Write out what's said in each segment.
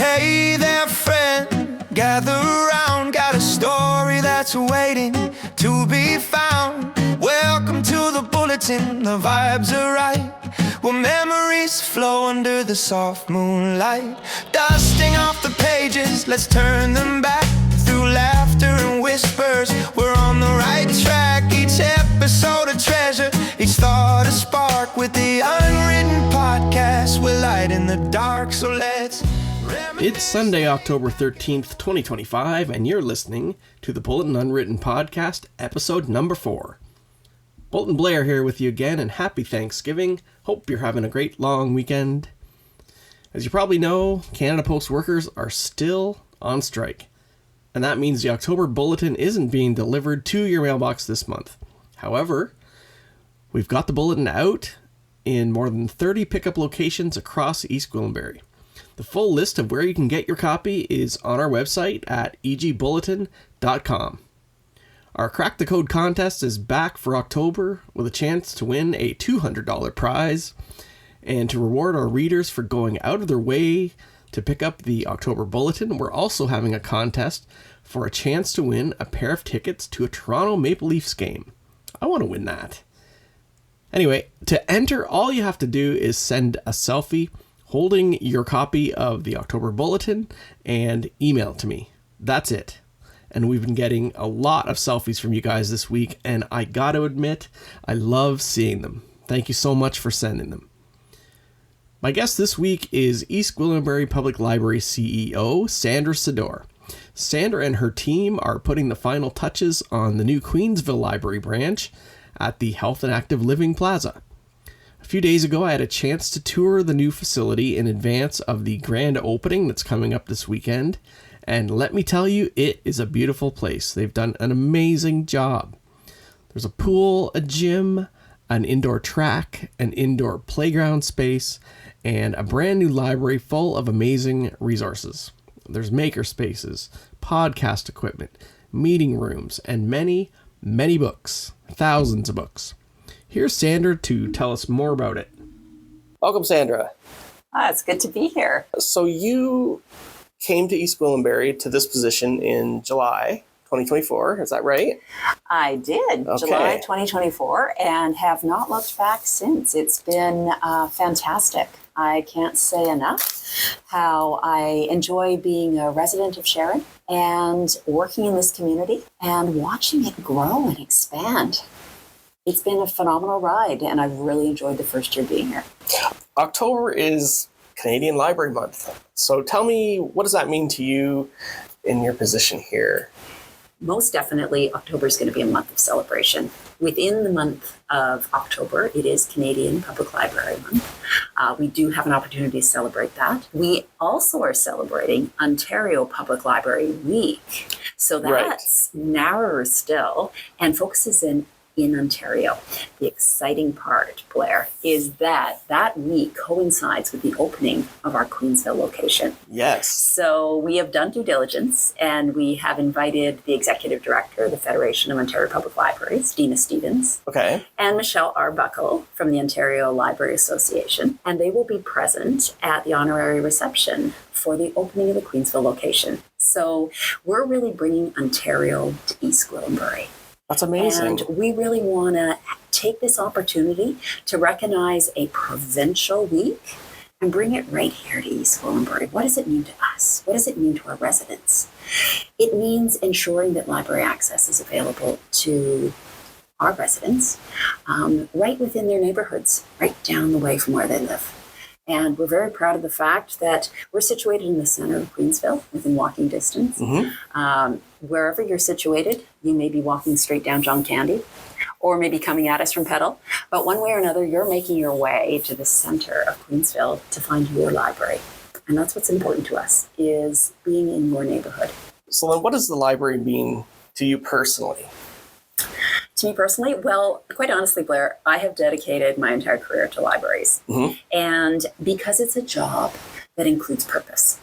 Hey there, friend, gather around. Got a story that's waiting to be found. Welcome to the Bulletin, the vibes are right. Well, memories flow under the soft moonlight. Dusting off the pages, let's turn them back. Through laughter and whispers, we're on the right track. Each episode a treasure, each thought a spark. With the Unwritten podcast, we're light in the dark, so let's... It's Sunday, October 13th, 2025, and you're listening to the Bulletin Unwritten podcast, episode number 4. Bolton Blair here with you again, and happy Thanksgiving. Hope you're having a great long weekend. As you probably know, Canada Post workers are still on strike, and that means the October Bulletin isn't being delivered to your mailbox this month. However, we've got the Bulletin out in more than 30 pickup locations across East Gwillimbury. The full list of where you can get your copy is on our website at egbulletin.com. Our Crack the Code contest is back for October with a chance to win a $200 prize. And to reward our readers for going out of their way to pick up the October Bulletin, we're also having a contest for a chance to win a pair of tickets to a Toronto Maple Leafs game. I want to win that. Anyway, to enter, all you have to do is send a selfie holding your copy of the October Bulletin and email it to me. That's it. And we've been getting a lot of selfies from you guys this week, and I gotta admit, I love seeing them. Thank you so much for sending them. My guest this week is East Gwillimbury Public Library CEO, Sandra Sydor. Sandra and her team are putting the final touches on the new Queensville Library branch at the Health and Active Living Plaza. A few days ago, I had a chance to tour the new facility in advance of the grand opening that's coming up this weekend. And let me tell you, it is a beautiful place. They've done an amazing job. There's a pool, a gym, an indoor track, an indoor playground space, and a brand new library full of amazing resources. There's maker spaces, podcast equipment, meeting rooms, and many, many books. Thousands of books. Here's Sandra to tell us more about it. Welcome, Sandra. It's good to be here. So you came to East Gwillimbury to this position in July 2024, is that right? I did, okay. July 2024, and have not looked back since. It's been fantastic. I can't say enough how I enjoy being a resident of Sharon and working in this community and watching it grow and expand. It's been a phenomenal ride, and I've really enjoyed the first year being here. October is Canadian Library Month. So tell me, what does that mean to you in your position here? Most definitely, October is going to be a month of celebration. Within the month of October, it is Canadian Public Library Month. We do have an opportunity to celebrate that. We also are celebrating Ontario Public Library Week. So that's narrower still and focuses in Ontario. The exciting part, Blair, is that week coincides with the opening of our Queensville location. Yes. So we have done due diligence, and we have invited the Executive Director of the Federation of Ontario Public Libraries, Dina Stevens, and Michelle Arbuckle from the Ontario Library Association, and they will be present at the honorary reception for the opening of the Queensville location. So we're really bringing Ontario to East Gwillimbury. That's amazing. And we really want to take this opportunity to recognize a provincial week and bring it right here to East Gwillimbury. What does it mean to us? What does it mean to our residents? It means ensuring that library access is available to our residents right within their neighborhoods, right down the way from where they live. And we're very proud of the fact that we're situated in the center of Queensville, within walking distance. Mm-hmm. Wherever you're situated, you may be walking straight down John Candy, or maybe coming at us from Petal. But one way or another, you're making your way to the center of Queensville to find your library. And that's what's important to us, is being in your neighborhood. So then what does the library mean to you personally? To me personally, well, quite honestly, Blair, I have dedicated my entire career to libraries. Mm-hmm. And because it's a job that includes purpose.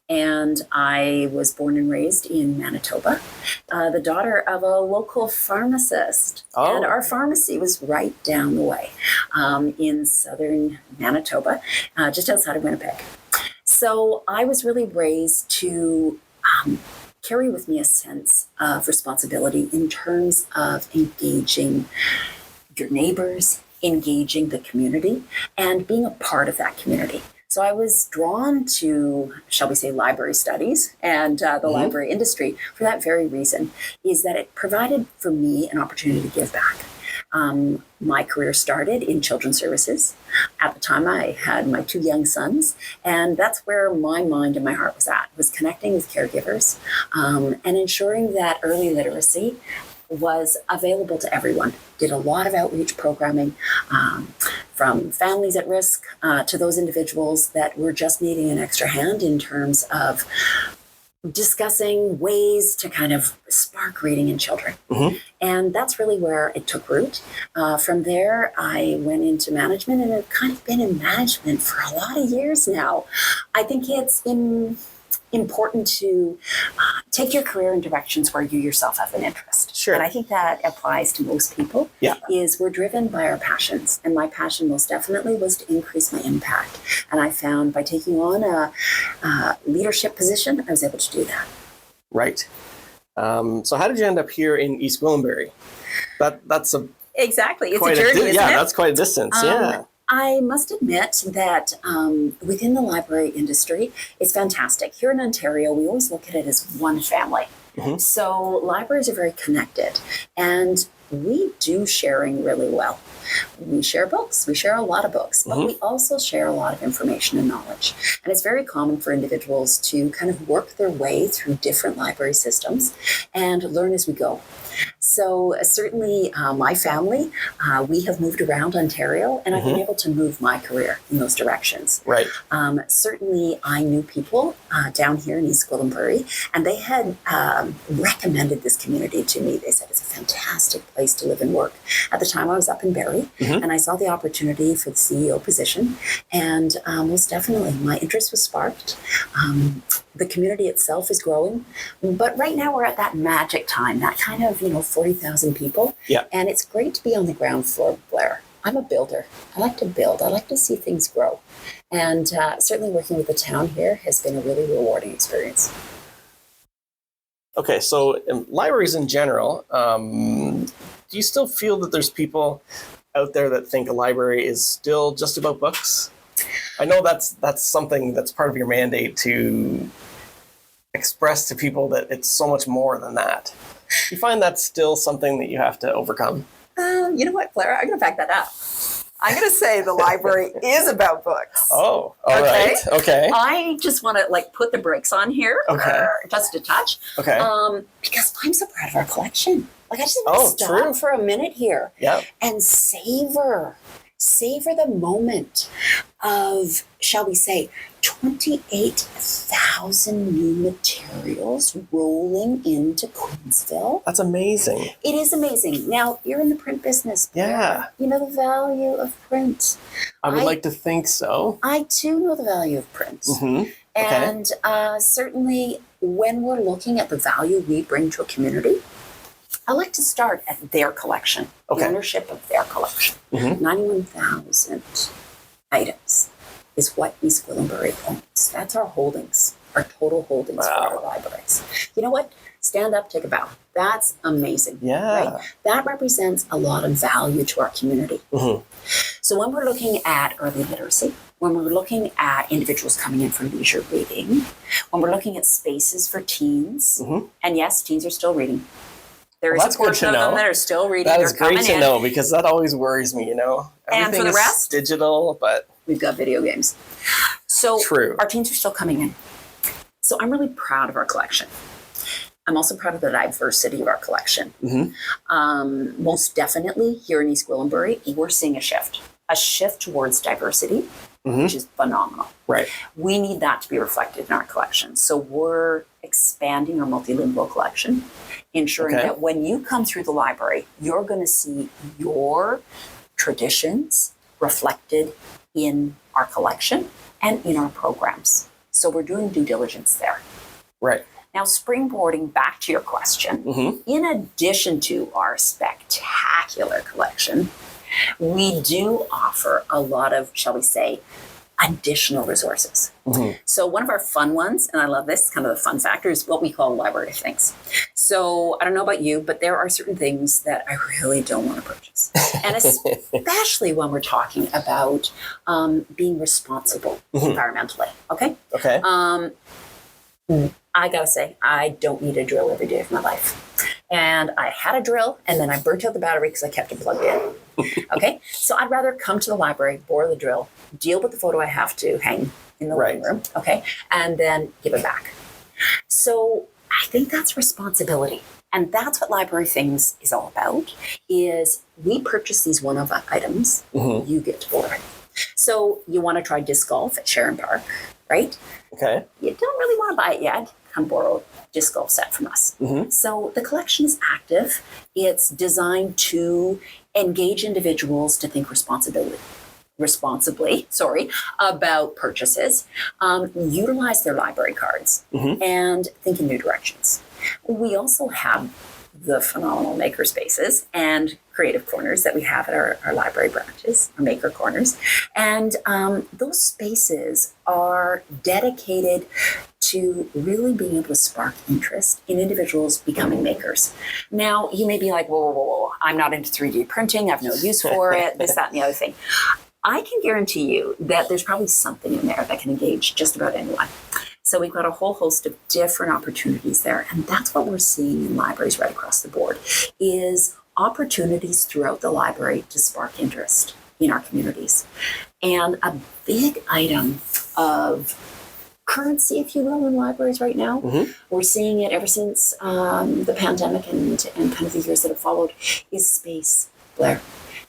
And I was born and raised in Manitoba, the daughter of a local pharmacist. Oh. And our pharmacy was right down the way in southern Manitoba, just outside of Winnipeg. So I was really raised to carry with me a sense of responsibility in terms of engaging your neighbors, engaging the community, and being a part of that community. So I was drawn to, shall we say, library studies and the library industry for that very reason, is that it provided for me an opportunity to give back. My career started in children's services. At the time, I had my 2 young sons, and that's where my mind and my heart was connecting with caregivers and ensuring that early literacy was available to everyone. Did a lot of outreach programming from families at risk to those individuals that were just needing an extra hand in terms of discussing ways to kind of spark reading in children. And that's really where it took root. From there, I went into management, and I've kind of been in management for a lot of years now. I think it's important to take your career in directions where you yourself have an interest. Sure. And I think that applies to most people. Yeah. Is we're driven by our passions. And my passion most definitely was to increase my impact. And I found by taking on a leadership position, I was able to do that. Right. So how did you end up here in East Gwillimbury? That's a Exactly. It's quite a journey, isn't it? that's quite a distance. Yeah. I must admit that within the library industry, it's fantastic. Here in Ontario, we always look at it as one family. So libraries are very connected, and we do sharing really well. We share books. We share a lot of books, but we also share a lot of information and knowledge. And it's very common for individuals to kind of work their way through different library systems and learn as we go. So certainly my family, we have moved around Ontario, and I've been able to move my career in those directions. Right. Certainly I knew people down here in East Gwillimbury, and they had recommended this community to me. They said it's a fantastic place to live and work. At the time I was up in Barrie, and I saw the opportunity for the CEO position, and most definitely my interest was sparked. The community itself is growing, but right now we're at that magic time, that kind of, 40,000 people. Yeah. And it's great to be on the ground floor, Blair. I'm a builder. I like to build. I like to see things grow. And certainly working with the town here has been a really rewarding experience. Okay, so libraries in general, do you still feel that there's people out there that think a library is still just about books? I know that's something that's part of your mandate to express to people that it's so much more than that. Do you find that's still something that you have to overcome? You know what, Blair? I'm going to back that up. I'm going to say the library is about books. Oh, all right. Okay. I just want to put the brakes on here, just a touch. Okay. Because I'm so proud of our collection. I just want to stop for a minute here and savor the moment of, shall we say, 28,000 new materials rolling into Queensville. That's amazing. It is amazing. Now, you're in the print business. Yeah. You know the value of print. I would like to think so. I too know the value of print. And certainly when we're looking at the value we bring to a community, I like to start at their collection, the ownership of their collection. 91,000 items is what East Gwillimbury owns. That's our holdings, our total holdings for our libraries. You know what? Stand up, take a bow. That's amazing. Yeah. Right? That represents a lot of value to our community. So when we're looking at early literacy, when we're looking at individuals coming in for leisure reading, when we're looking at spaces for teens, and yes, teens are still reading. There is a portion of them that are still reading. That is great to know, because that always worries me, Everything and for the rest, digital, but we've got video games. So our teens are still coming in. So I'm really proud of our collection. I'm also proud of the diversity of our collection. Most definitely here in East Gwillimbury, we're seeing a shift towards diversity, which is phenomenal. Right. We need that to be reflected in our collection. So we're expanding our multilingual collection, ensuring that when you come through the library, you're going to see your traditions reflected in our collection and in our programs. So we're doing due diligence there. Right. Now, springboarding back to your question, in addition to our spectacular collection, we do offer a lot of, shall we say, additional resources. So one of our fun ones, and I love this, kind of the fun factor, is what we call library of things. So I don't know about you, but there are certain things that I really don't want to purchase. And especially when we're talking about being responsible environmentally, okay? Okay. I gotta say, I don't need a drill every day of my life. And I had a drill, and then I burnt out the battery because I kept it plugged in. Okay? So I'd rather come to the library, bore the drill, deal with the photo I have to hang in the living room, okay? And then give it back. So I think that's responsibility. And that's what Library Things is all about, is we purchase these one-off items, you get to borrow it. So you want to try disc golf at Sharon Park, right? Okay. You don't really want to buy it yet. Come borrow a disc golf set from us. So the collection is active. It's designed to engage individuals to think responsibly about purchases, utilize their library cards, and think in new directions. We also have the phenomenal maker spaces and creative corners that we have at our library branches, our maker corners. And those spaces are dedicated to really being able to spark interest in individuals becoming makers. Now, you may be like, whoa, I'm not into 3D printing. I have no use for it, this, that, and the other thing. I can guarantee you that there's probably something in there that can engage just about anyone. So we've got a whole host of different opportunities there. And that's what we're seeing in libraries right across the board, is opportunities throughout the library to spark interest in our communities. And a big item of currency, if you will, in libraries right now, we're seeing it ever since the pandemic and kind of the years that have followed, is space, Blair.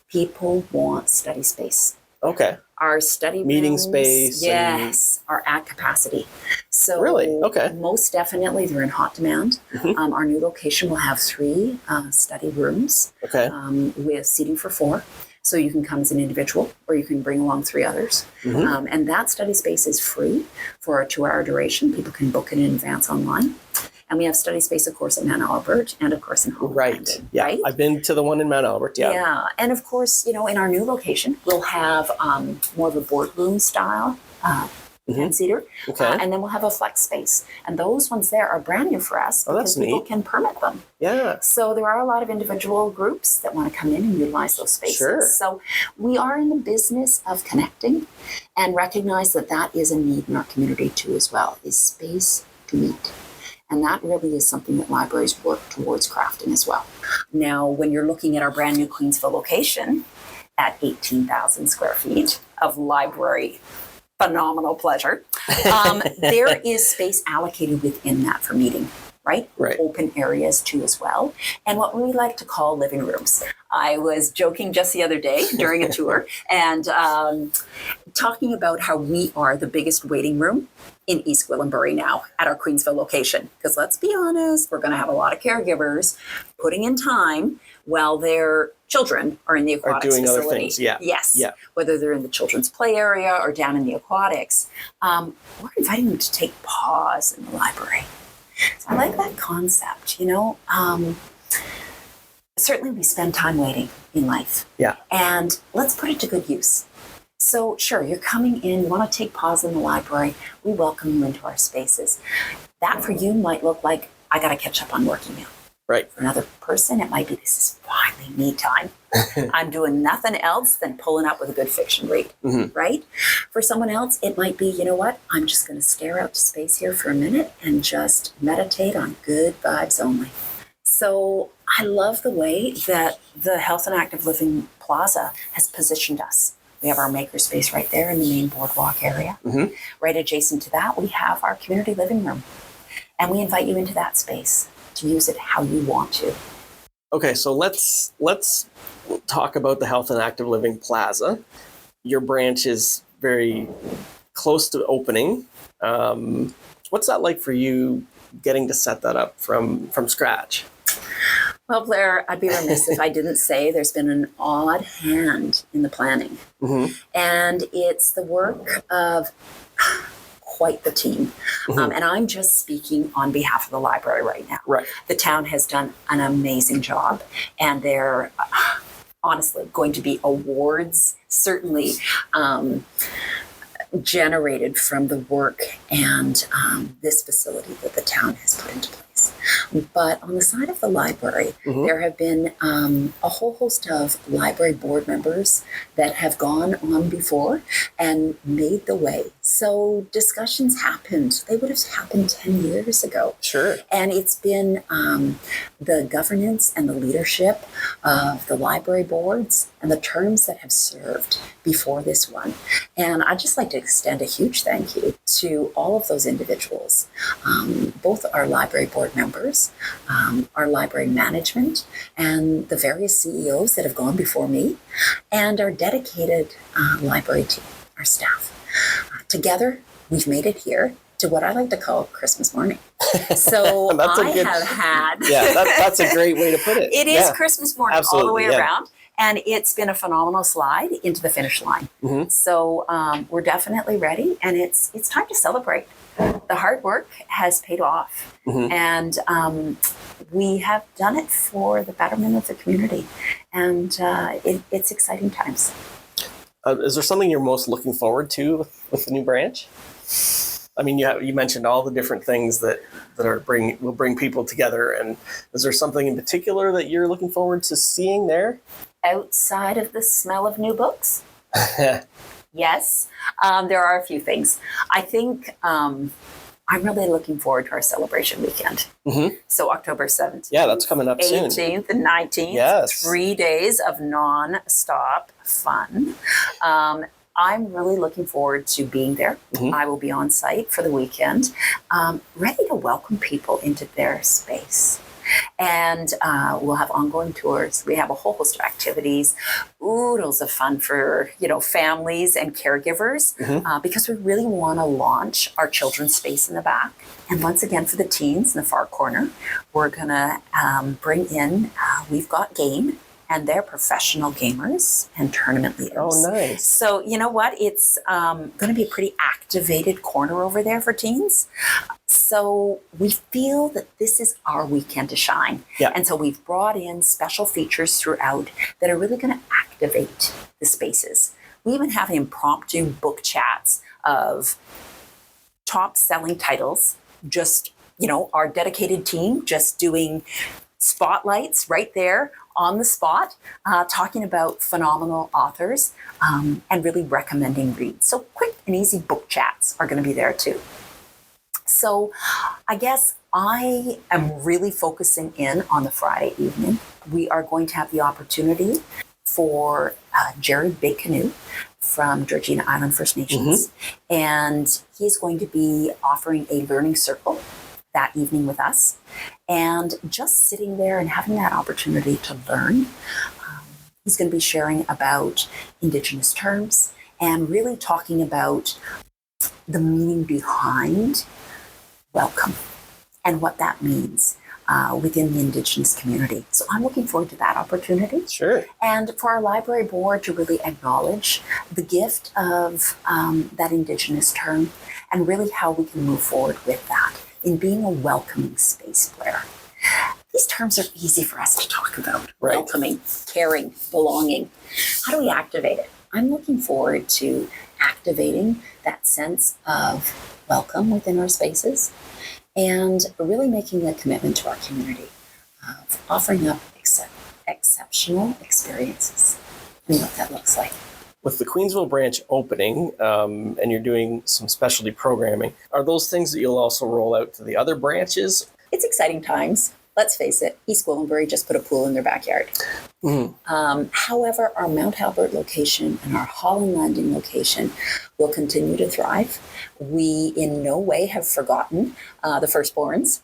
People want study space. Okay. Our study meeting rooms, space. yes, are at capacity. So really? Okay. Most definitely, they're in hot demand. Our new location will have 3 study rooms. Okay. With seating for 4. So you can come as an individual, or you can bring along 3 others. And that study space is free for a 2-hour duration. People can book it in advance online. And we have study space, of course, at Mount Albert, and of course in Holland. Right. Yeah. Right? I've been to the one in Mount Albert. Yeah. Yeah. And of course, in our new location, we'll have more of a boardroom style seater. Okay. And then we'll have a flex space. And those ones there are brand new for us because people can permit them. Yeah. So there are a lot of individual groups that want to come in and utilize those spaces. Sure. So we are in the business of connecting, and recognize that that is a need in our community too as well, is space to meet. And that really is something that libraries work towards crafting as well. Now, when you're looking at our brand new Queensville location at 18,000 square feet of library, phenomenal pleasure, there is space allocated within that for meeting, right? Open areas too as well. And what we like to call living rooms. I was joking just the other day during a tour and talking about how we are the biggest waiting room in East Gwillimbury now at our Queensville location. Because let's be honest, we're going to have a lot of caregivers putting in time while their children are in the aquatics doing facility. Other things. Yeah. Yes. Yeah. Whether they're in the children's play area or down in the aquatics, we're inviting them to take pause in the library. So I like that concept, Certainly we spend time waiting in life. Yeah. And let's put it to good use. So sure, you're coming in, you want to take pause in the library, we welcome you into our spaces. That for you might look like, I got to catch up on work email. Right. For another person, it might be, this is finally me time. I'm doing nothing else than pulling up with a good fiction read, right? For someone else, it might be, you know what? I'm just going to stare out to space here for a minute and just meditate on good vibes only. So I love the way that the Health and Active Living Plaza has positioned us. We have our makerspace right there in the main boardwalk area. Right adjacent to that, we have our community living room. And we invite you into that space to use it how you want to. Okay, so let's talk about the Health and Active Living Plaza. Your branch is very close to opening. What's that like for you, getting to set that up from scratch? Well, Blair, I'd be remiss if I didn't say there's been an odd hand in the planning. And it's the work of quite the team. And I'm just speaking on behalf of the library right now. Right. The town has done an amazing job, and they're honestly going to be awards, certainly generated from the work and this facility that the town has put into place. But on the side of the library, there have been a whole host of library board members that have gone on before and made the way. So discussions happened. They would have happened 10 years ago. Sure. And it's been the governance and the leadership of the library boards and the terms that have served before this one. And I'd just like to extend a huge thank you to all of those individuals, both our library board members, our library management, and the various CEOs that have gone before me, and our dedicated library team, our staff. Together, we've made it here to what I like to call Christmas morning. So have had... Yeah, that's a great way to put it. It is Christmas morning all the way yeah. around. And it's been a phenomenal slide into the finish line. So we're definitely ready, and it's time to celebrate. The hard work has paid off, and we have done it for the betterment of the community, and it's exciting times. Is there something you're most looking forward to with the new branch? I mean, you mentioned all the different things that will bring people together, and is there something in particular that you're looking forward to seeing there? Outside of the smell of new books? Yes, there are a few things. I think I'm really looking forward to our celebration weekend. So October 17th. Yeah, that's coming up soon. 18th and 19th. Yes. 3 days of non-stop fun. I'm really looking forward to being there. I will be on site for the weekend, ready to welcome people into their space. And we'll have ongoing tours. We have a whole host of activities, oodles of fun for families and caregivers, because we really want to launch our children's space in the back. And once again, for the teens in the far corner, we're going to bring in We've Got Game, and they're professional gamers and tournament leaders. Oh, nice. So you know what? It's going to be a pretty activated corner over there for teens. So we feel that this is our weekend to shine. Yeah. And so we've brought in special features throughout that are really going to activate the spaces. We even have impromptu book chats of top selling titles, just, our dedicated team just doing spotlights right there on the spot, talking about phenomenal authors and really recommending reads. So quick and easy book chats are going to be there too. So I guess I am really focusing in on the Friday evening. We are going to have the opportunity for Jared Big Canoe from Georgina Island First Nations. And he's going to be offering a learning circle that evening with us. And just sitting there and having that opportunity to learn, he's going to be sharing about Indigenous terms and really talking about the meaning behind welcome and what that means within the Indigenous community. So I'm looking forward to that opportunity. Sure. And for our library board to really acknowledge the gift of that Indigenous term and really how we can move forward with that in being a welcoming space, Blair. These terms are easy for us to talk about. Right. Welcoming, caring, belonging. How do we activate it? I'm looking forward to activating that sense of welcome within our spaces and really making a commitment to our community of offering up exceptional experiences and what that looks like. With the Queensville branch opening, and you're doing some specialty programming, are those things that you'll also roll out to the other branches? It's exciting times. Let's face it, East Gwillimbury just put a pool in their backyard. However, our Mount Albert location and our Holland Landing location will continue to thrive. We in no way have forgotten the firstborns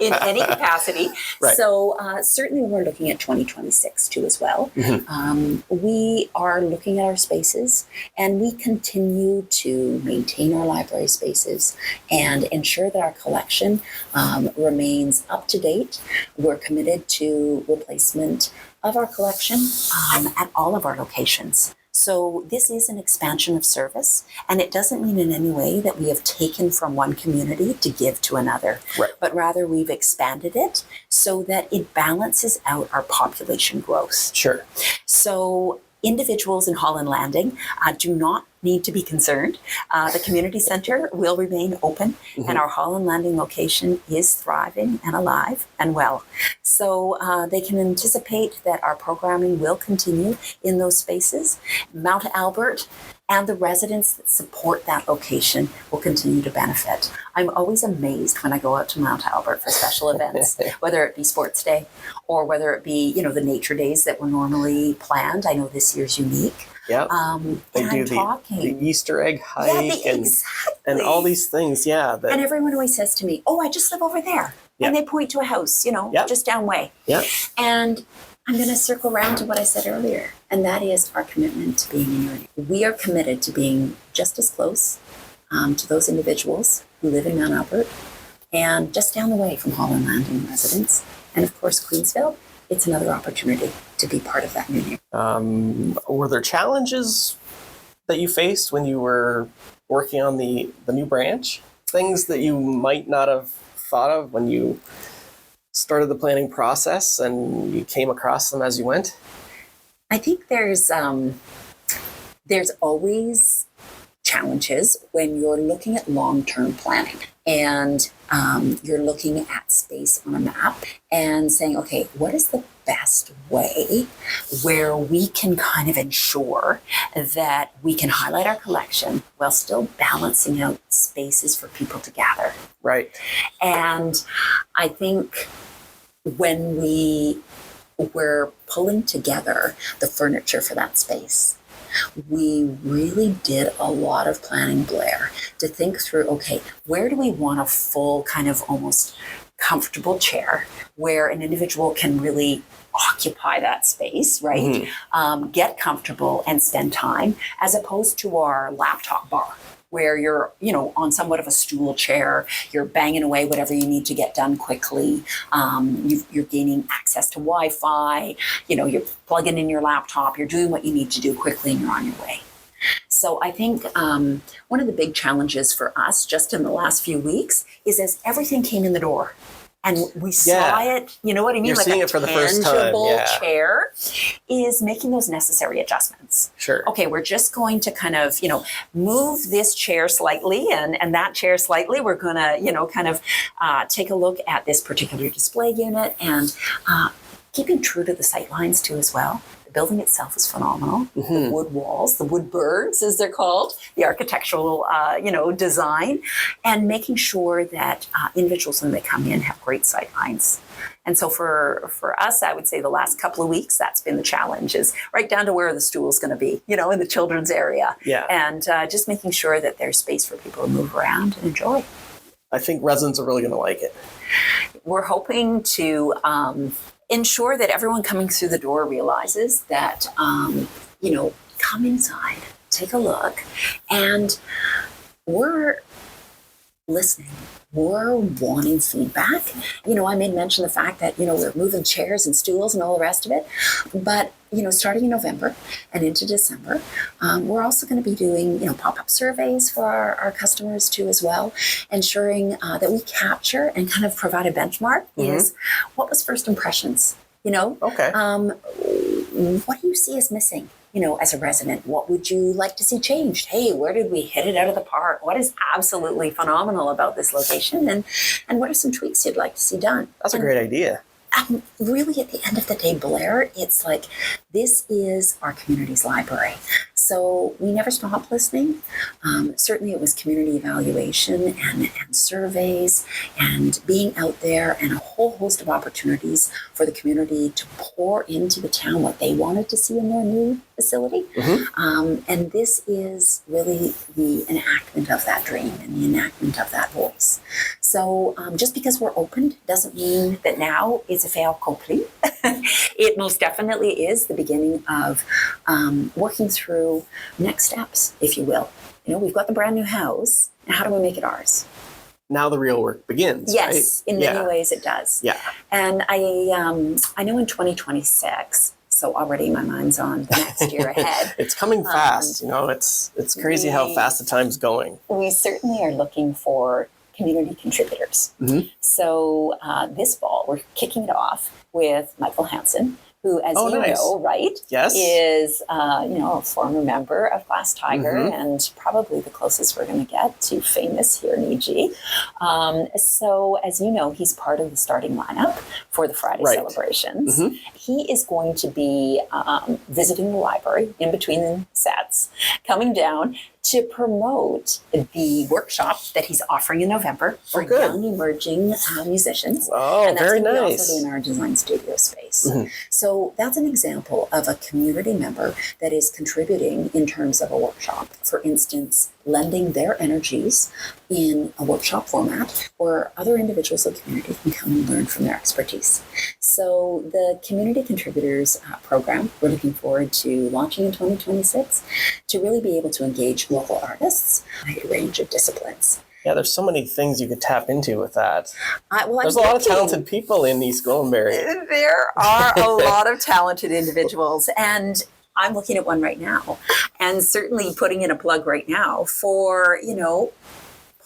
in any capacity. Right. So certainly we're looking at 2026 too as well. We are looking at our spaces and we continue to maintain our library spaces and ensure that our collection remains up to date. We're committed to replacement of our collection at all of our locations. So this is an expansion of service, and it doesn't mean in any way that we have taken from one community to give to another, right, but rather we've expanded it so that it balances out our population growth. Sure. So individuals in Holland Landing do not need to be concerned. The community center will remain open, and our Holland Landing location is thriving and alive and well. So they can anticipate that our programming will continue in those spaces. Mount Albert and the residents that support that location will continue to benefit. I'm always amazed when I go out to Mount Albert for special events, whether it be Sports Day or whether it be, the nature days that were normally planned. I know this year's unique. Yeah, they do the Easter egg hike and all these things. Yeah, and everyone always says to me, "Oh, I just live over there," and they point to a house, just downway. Yeah, and I'm going to circle around to what I said earlier, and that is our commitment to being in unity. We are committed to being just as close to those individuals who live in Mount Albert and just down the way from Holland Landing residents, and of course Queensville. It's another opportunity to be part of that new. Were there challenges that you faced when you were working on the new branch? Things that you might not have thought of when you started the planning process and you came across them as you went? I think there's always challenges when you're looking at long-term planning and you're looking at space on a map and saying, okay, what is the best way where we can kind of ensure that we can highlight our collection while still balancing out spaces for people to gather? Right. And I think when we were pulling together the furniture for that space, we really did a lot of planning, Blair, to think through, okay, where do we want a full kind of almost comfortable chair where an individual can really occupy that space, right? Get comfortable and spend time, as opposed to our laptop bar, where you're, on somewhat of a stool chair, you're banging away whatever you need to get done quickly. You're gaining access to Wi-Fi, you're plugging in your laptop, you're doing what you need to do quickly and you're on your way. So I think one of the big challenges for us just in the last few weeks is as everything came in the door, and we saw it, you know what I mean? You're like seeing a it for the first time. tangible chair, is making those necessary adjustments. Sure. Okay, we're just going to kind of, move this chair slightly and that chair slightly. We're going to, kind of take a look at this particular display unit and keeping true to the sight lines too as well. The building itself is phenomenal. The wood walls, the wood birds, as they're called, the architectural, design, and making sure that individuals when they come in have great sight lines. And so for us, I would say the last couple of weeks, that's been the challenge, is right down to where the stool's going to be, in the children's area. Yeah. And just making sure that there's space for people to move around and enjoy. I think residents are really going to like it. We're hoping to ensure that everyone coming through the door realizes that, come inside, take a look, and we're listening. We're wanting feedback. I made mention the fact that, we're moving chairs and stools and all the rest of it. But, starting in November and into December, we're also going to be doing, pop-up surveys for our customers too as well, ensuring that we capture and kind of provide a benchmark is what was first impressions, Okay. What do you see as missing? As a resident, what would you like to see changed? Hey, where did we hit it out of the park? What is absolutely phenomenal about this location? And what are some tweaks you'd like to see done? That's a great idea. Really, at the end of the day, Blair, it's like, this is our community's library. So we never stopped listening. Certainly it was community evaluation and surveys and being out there and a whole host of opportunities for the community to pour into the town what they wanted to see in their new facility. And this is really the enactment of that dream and the enactment of that voice. So just because we're opened doesn't mean that now it's a fait accompli. It most definitely is the beginning of working through next steps, if you will. We've got the brand new house. Now, how do we make it ours? Now the real work begins. Yes, right? In many ways it does. Yeah. And I know in 2026, so already my mind's on the next year ahead. It's coming fast. It's crazy how fast the time's going. We certainly are looking for community contributors. So this fall, we're kicking it off with Michael Hansen, who, as you nice. know, right, Yes. is a former member of Glass Tiger and probably the closest we're going to get to famous here in EG. So, as you know, he's part of the starting lineup for the Friday celebrations. He is going to be visiting the library in between sets, coming down to promote the workshop that he's offering in November for young emerging musicians. Oh, and that's very going to nice. be also in our design studio space. So that's an example of a community member that is contributing in terms of a workshop. For instance, lending their energies in a workshop format where other individuals of the community can come and learn from their expertise. So the Community Contributors program, we're looking forward to launching in 2026 to really be able to engage local artists in a range of disciplines. Yeah, there's so many things you could tap into with that. There's a lot of thinking- talented people in East Gwillimbury. There are a lot of talented individuals, and I'm looking at one right now, and certainly putting in a plug right now for,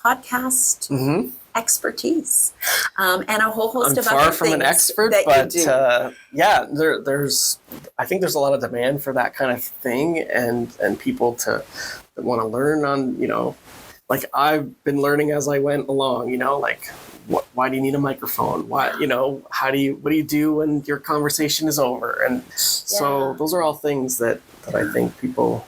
podcast expertise, and a whole host of other far things from an expert, that but you do. there's I think there's a lot of demand for that kind of thing, and people that want to learn on, like I've been learning as I went along, like why do you need a microphone? Why, what do you do when your conversation is over? And so those are all things that I think people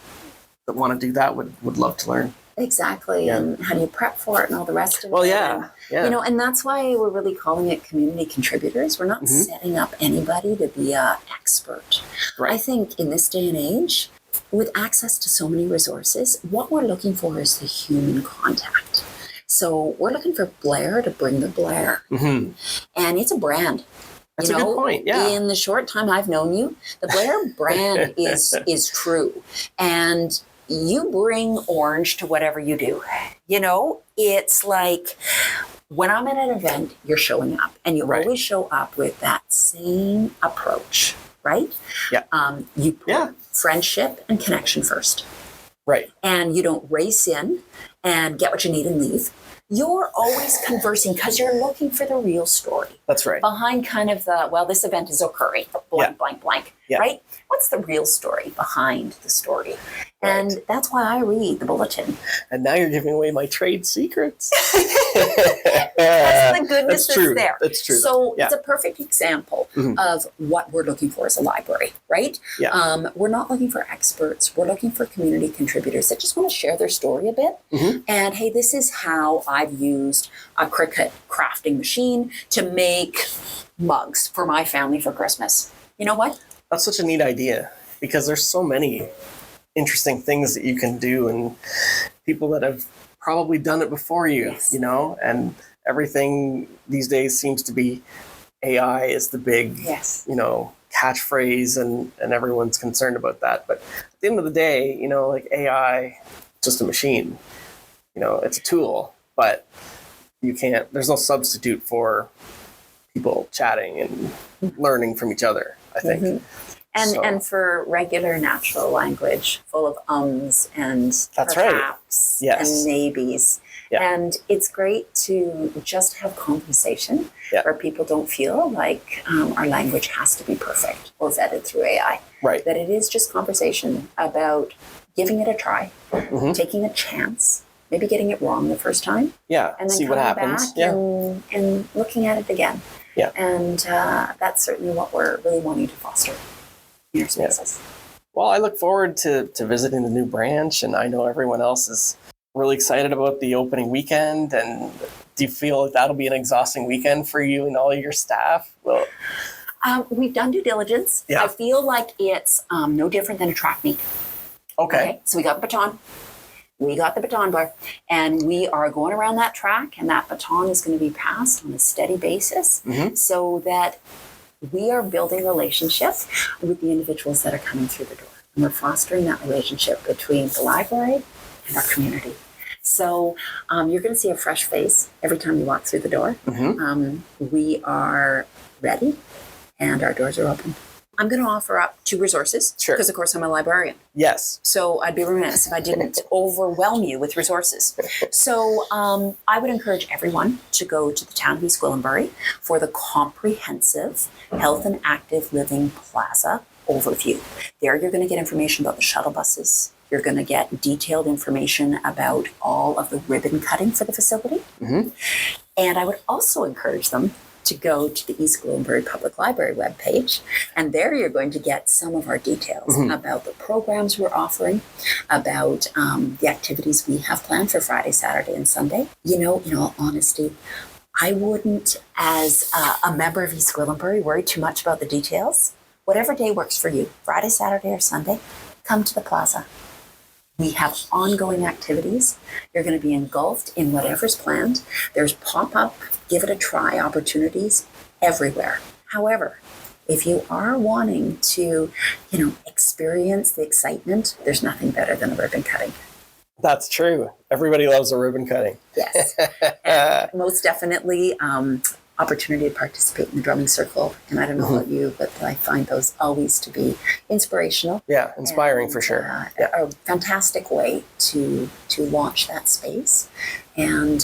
that want to do that would love to learn. Exactly. Yeah. And how do you prep for it and all the rest of it? Well, yeah. And that's why we're really calling it community contributors. We're not setting up anybody to be an expert. Right. I think in this day and age, with access to so many resources, what we're looking for is the human contact. So we're looking for Blair to bring the Blair. And it's a brand. That's a good point, yeah. In the short time I've known you, the Blair brand is true. And you bring orange to whatever you do. It's like when I'm at an event, you're showing up, and you always show up with that same approach, right? Yeah. You put friendship and connection first. Right. And you don't race in and get what you need and leave. You're always conversing because you're looking for the real story. That's right. Behind kind of this event is occurring, blank, right? What's the real story behind the story? Right. And that's why I read the Bulletin. And now you're giving away my trade secrets. That's the goodness That's true. that's there. That's true. So it's a perfect example of what we're looking for as a library, right? Yeah. We're not looking for experts. We're looking for community contributors that just want to share their story a bit. And hey, this is how I've used a Cricut crafting machine to make mugs for my family for Christmas. You know what? That's such a neat idea because there's so many interesting things that you can do and people that have probably done it before you, and everything these days seems to be AI is the big, catchphrase and everyone's concerned about that. But at the end of the day, like AI, just a machine, it's a tool, but there's no substitute for people chatting and learning from each other, I think. And for regular natural language full of ums and perhaps and maybes. Yeah. And it's great to just have conversation where people don't feel like our language has to be perfect or vetted through AI. Right. That it is just conversation about giving it a try, taking a chance, maybe getting it wrong the first time. Yeah. And then see what happens. Back and looking at it again. Yeah. And that's certainly what we're really wanting to foster. Spaces. Well, I look forward to visiting the new branch, and I know everyone else is really excited about the opening weekend. And do you feel like that'll be an exhausting weekend for you and all your staff? Well, we've done due diligence. Yeah. I feel like it's no different than a track meet. Okay. So we got the baton. We got the baton bar, and we are going around that track, and that baton is going to be passed on a steady basis so that we are building relationship with the individuals that are coming through the door. And we're fostering that relationship between the library and our community. So you're going to see a fresh face every time you walk through the door. We are ready and our doors are open. I'm going to offer up 2 resources. Sure. Because, of course, I'm a librarian. Yes. So I'd be remiss if I didn't overwhelm you with resources. So I would encourage everyone to go to the town of East Gwillimbury for the comprehensive Health and Active Living Plaza overview. There you're going to get information about the shuttle buses. You're going to get detailed information about all of the ribbon cutting for the facility. Mm-hmm. And I would also encourage them to go to the East Gwillimbury Public Library webpage. And there you're going to get some of our details about the programs we're offering, about the activities we have planned for Friday, Saturday, and Sunday. You know, in all honesty, I wouldn't, as a member of East Gwillimbury, worry too much about the details. Whatever day works for you, Friday, Saturday, or Sunday, come to the Plaza. We have ongoing activities. You're going to be engulfed in whatever's planned. There's pop-up, give it a try opportunities everywhere. However, if you are wanting to, experience the excitement, there's nothing better than a ribbon cutting. That's true. Everybody loves a ribbon cutting. Yes. And most definitely, opportunity to participate in the drumming circle. And I don't know about you, but I find those always to be inspirational. Yeah, inspiring for sure. A fantastic way to launch that space and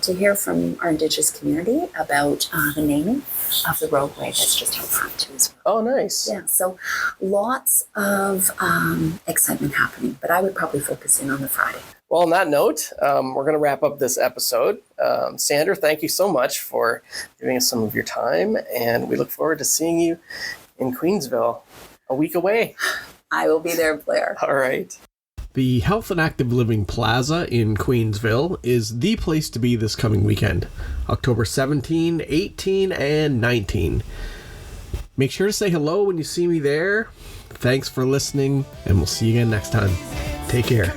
to hear from our Indigenous community about the naming of the roadway that's just out front too as well. Oh, nice. Yeah, so lots of excitement happening, but I would probably focus in on the Friday. Well, on that note, we're going to wrap up this episode. Sandra, thank you so much for giving us some of your time, and we look forward to seeing you in Queensville a week away. I will be there, Blair. All right. The Health and Active Living Plaza in Queensville is the place to be this coming weekend, October 17, 18, and 19. Make sure to say hello when you see me there. Thanks for listening, and we'll see you again next time. Take care.